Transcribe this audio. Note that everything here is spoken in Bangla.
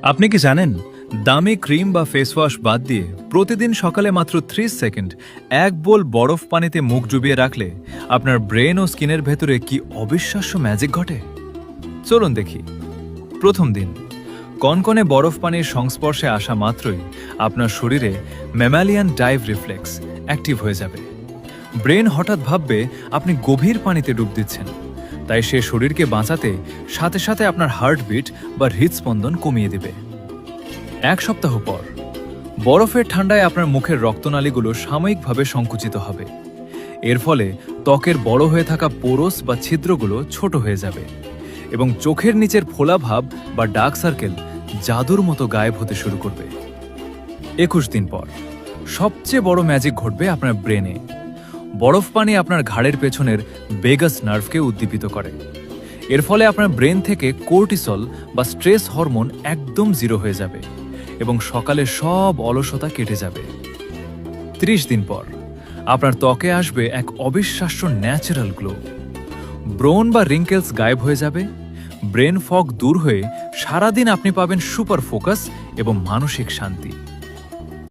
আপনি কি জানেন দামি ক্রিম বা ফেস ওয়াশ বাদ দিয়ে প্রতিদিন সকালে মাত্র 30 সেকেন্ড এক বোল বরফ পানিতে মুখ ডুবিয়ে রাখলে আপনার ব্রেন ও স্কিনের ভেতরে কি অবিশ্বাস্য ম্যাজিক ঘটে? চলুন দেখি। প্রথম দিন, কনকনে বরফ পানির সংস্পর্শে আসা মাত্রই আপনার শরীরে ম্যামালিয়ান ডাইভ রিফ্লেক্স অ্যাক্টিভ হয়ে যাবে। ব্রেন হঠাৎ ভাববে আপনি গভীর পানিতে ডুব দিচ্ছেন, তাই সে শরীরকে বাঁচাতে সাথে সাথে আপনার হার্টবিট বা হৃদস্পন্দন কমিয়ে দেবে। এক সপ্তাহ পর বরফের ঠান্ডায় আপনার মুখের রক্তনালীগুলো সাময়িকভাবে সংকুচিত হবে। এর ফলে ত্বকের বড় হয়ে থাকা পোরস বা ছিদ্রগুলো ছোট হয়ে যাবে এবং চোখের নিচের ফোলাভাব বা ডার্ক সার্কেল জাদুর মতো গায়েব হতে শুরু করবে। 21 দিন পর সবচেয়ে বড় ম্যাজিক ঘটবে আপনার ব্রেনে। বরফ পানি আপনার ঘাড়ের পেছনের ভেগাস নার্ভকে উদ্দীপিত করে। এর ফলে আপনার ব্রেন থেকে কোর্টিসল বা স্ট্রেস হরমোন একদম জিরো হয়ে যাবে এবং সকালে সব অলসতা কেটে যাবে। 30 দিন পর আপনার ত্বকে আসবে এক অবিশ্বাস্য ন্যাচারাল গ্লো। ব্রোন বা রিঙ্কেলস গায়েব হয়ে যাবে, ব্রেন ফগ দূর হয়ে সারাদিন আপনি পাবেন সুপার ফোকাস এবং মানসিক শান্তি।